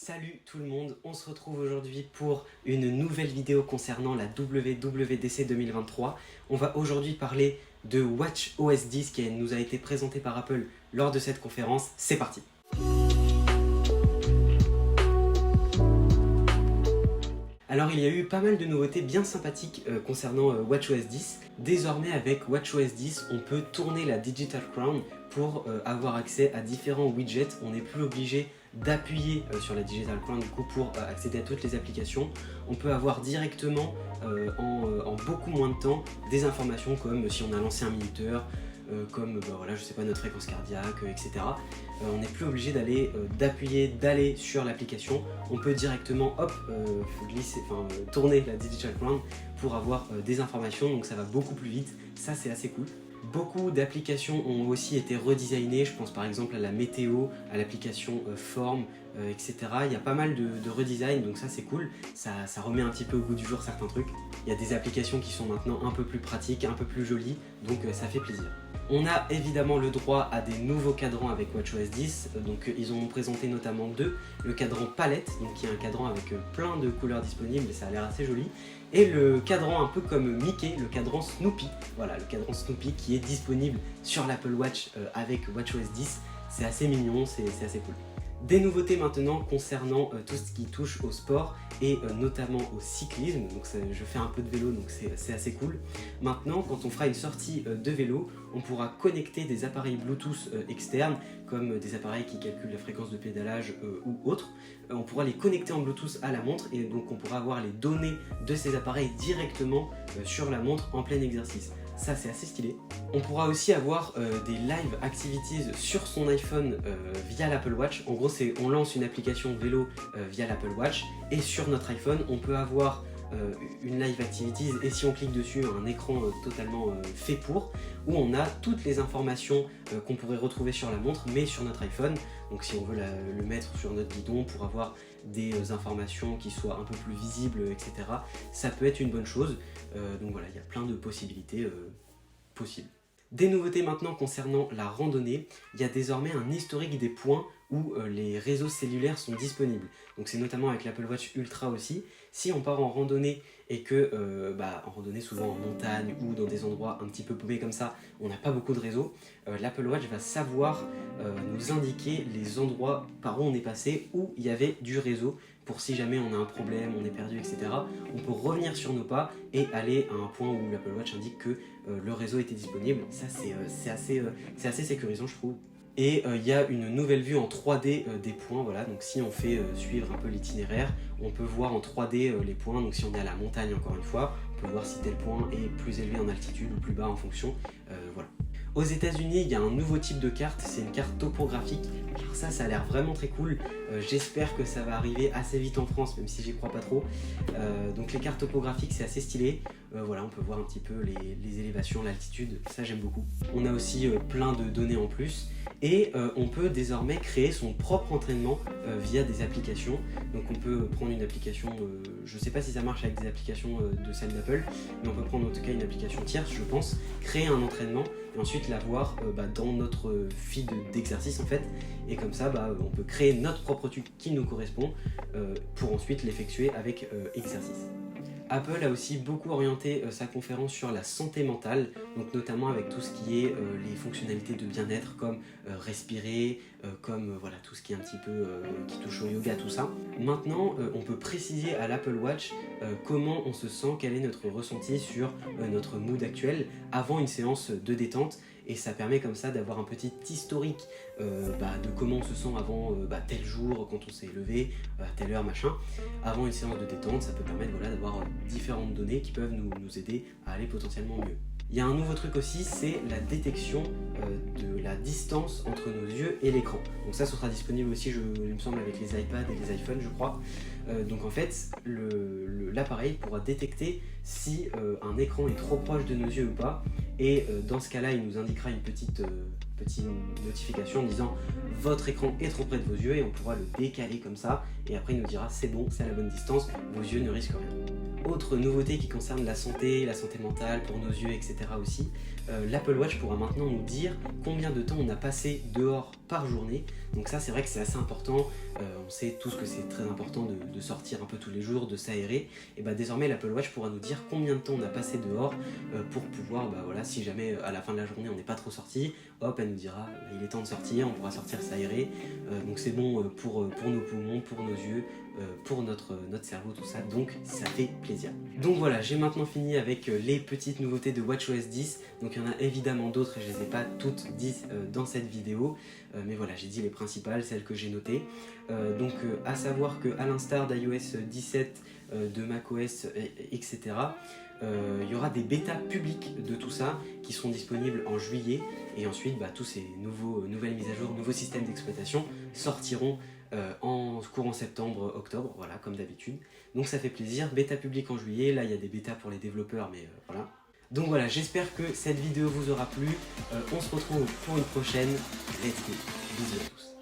Salut tout le monde, on se retrouve aujourd'hui pour une nouvelle vidéo concernant la WWDC 2023. On va aujourd'hui parler de watchOS 10 qui nous a été présenté par Apple lors de cette conférence. C'est parti! Alors il y a eu pas mal de nouveautés bien sympathiques concernant watchOS 10. Désormais avec watchOS 10, on peut tourner la Digital Crown pour avoir accès à différents widgets. On n'est plus obligé d'appuyer sur la Digital Crown du coup pour accéder à toutes les applications. On peut avoir directement en beaucoup moins de temps des informations comme si on a lancé un minuteur, comme voilà, je sais pas, notre fréquence cardiaque, etc. On n'est plus obligé d'aller sur l'application. On peut directement tourner la Digital Crown pour avoir des informations, donc ça va beaucoup plus vite. Ça, c'est assez cool. Beaucoup d'applications ont aussi été redesignées, je pense par exemple à la météo, à l'application Form, etc. Il y a pas mal de redesign, donc ça c'est cool, ça remet un petit peu au goût du jour certains trucs. Il y a des applications qui sont maintenant un peu plus pratiques, un peu plus jolies, donc ça fait plaisir. On a évidemment le droit à des nouveaux cadrans avec watchOS 10, donc ils ont présenté notamment deux, le cadran palette, donc qui est un cadran avec plein de couleurs disponibles et ça a l'air assez joli, et le cadran un peu comme Mickey, le cadran Snoopy, voilà, le cadran Snoopy qui est disponible sur l'Apple Watch avec watchOS 10, c'est assez mignon, c'est assez cool. Des nouveautés maintenant concernant tout ce qui touche au sport et notamment au cyclisme, donc je fais un peu de vélo donc c'est assez cool. Maintenant quand on fera une sortie de vélo, on pourra connecter des appareils Bluetooth externes comme des appareils qui calculent la fréquence de pédalage ou autres. On pourra les connecter en Bluetooth à la montre et donc on pourra avoir les données de ces appareils directement sur la montre en plein exercice. Ça c'est assez stylé. On pourra aussi avoir des live activities sur son iPhone via l'Apple Watch. En gros on lance une application vélo via l'Apple Watch et sur notre iPhone on peut avoir une live activities et si on clique dessus un écran totalement fait pour où on a toutes les informations qu'on pourrait retrouver sur la montre mais sur notre iPhone. Donc si on veut le mettre sur notre guidon pour avoir des informations qui soient un peu plus visibles, etc. ça peut être une bonne chose. Donc voilà, il y a plein de possibilités possibles. Des nouveautés maintenant concernant la randonnée, il y a désormais un historique des points où les réseaux cellulaires sont disponibles. Donc c'est notamment avec l'Apple Watch Ultra aussi. Si on part en randonnée et que, en randonnée souvent en montagne ou dans des endroits un petit peu paumés comme ça, on n'a pas beaucoup de réseau, l'Apple Watch va savoir nous indiquer les endroits par où on est passé où il y avait du réseau pour si jamais on a un problème, on est perdu, etc. On peut revenir sur nos pas et aller à un point où l'Apple Watch indique que le réseau était disponible. Ça c'est assez sécurisant je trouve. Et il y a une nouvelle vue en 3D des points, voilà, donc si on fait suivre un peu l'itinéraire, on peut voir en 3D les points, donc si on est à la montagne encore une fois, on peut voir si tel point est plus élevé en altitude ou plus bas en fonction, voilà. Aux États-Unis, il y a un nouveau type de carte, c'est une carte topographique. Alors ça a l'air vraiment très cool. J'espère que ça va arriver assez vite en France, même si j'y crois pas trop. Donc les cartes topographiques, c'est assez stylé. Voilà, on peut voir un petit peu les élévations, l'altitude, ça j'aime beaucoup. On a aussi plein de données en plus. Et on peut désormais créer son propre entraînement via des applications. Donc on peut prendre une application, je ne sais pas si ça marche avec des applications de celle d'Apple, mais on peut prendre en tout cas une application tierce, je pense, créer un entraînement et ensuite l'avoir dans notre feed d'exercice en fait. Et comme ça, on peut créer notre propre truc qui nous correspond pour ensuite l'effectuer avec exercice. Apple a aussi beaucoup orienté sa conférence sur la santé mentale, donc notamment avec tout ce qui est les fonctionnalités de bien-être comme respirer, comme voilà, tout ce qui est un petit peu qui touche au yoga, tout ça. Maintenant, on peut préciser à l'Apple Watch comment on se sent, quel est notre ressenti sur notre mood actuel avant une séance de détente. Et ça permet comme ça d'avoir un petit historique de comment on se sent avant tel jour, quand on s'est levé, à telle heure, machin. Avant une séance de détente, ça peut permettre voilà, d'avoir différentes données qui peuvent nous aider à aller potentiellement mieux. Il y a un nouveau truc aussi, c'est la détection de la distance entre nos yeux et l'écran. Donc ça sera disponible aussi, il me semble, avec les iPads et les iPhones, je crois. Donc en fait, l'appareil pourra détecter si un écran est trop proche de nos yeux ou pas. Et dans ce cas-là, il nous indiquera une petite notification en disant « Votre écran est trop près de vos yeux » et on pourra le décaler comme ça. Et après, il nous dira « C'est bon, c'est à la bonne distance, vos yeux ne risquent rien ». Autre nouveauté qui concerne la santé mentale pour nos yeux, etc. aussi, l'Apple Watch pourra maintenant nous dire combien de temps on a passé dehors par journée. Donc ça c'est vrai que c'est assez important, on sait tous que c'est très important de sortir un peu tous les jours, de s'aérer. Et bah désormais l'Apple Watch pourra nous dire combien de temps on a passé dehors pour pouvoir, bah voilà, si jamais à la fin de la journée on n'est pas trop sorti, hop, elle nous dira il est temps de sortir, on pourra sortir s'aérer. Donc c'est bon pour nos poumons, pour nos yeux, pour notre cerveau, tout ça, donc ça fait plaisir. Donc voilà, j'ai maintenant fini avec les petites nouveautés de WatchOS 10. Donc il y en a évidemment d'autres, je les ai pas toutes dites dans cette vidéo, mais voilà, j'ai dit les principales, celles que j'ai notées. Donc à savoir que à l'instar d'iOS 17, de macOS, etc., il y aura des bêtas publiques de tout ça qui seront disponibles en juillet, et ensuite bah, tous ces nouvelles mises à jour, nouveaux systèmes d'exploitation sortiront en courant septembre, octobre, voilà, comme d'habitude. Donc ça fait plaisir, bêta publique en juillet, là il y a des bêtas pour les développeurs, mais voilà. Donc voilà, j'espère que cette vidéo vous aura plu, on se retrouve pour une prochaine, let's go, bisous à tous.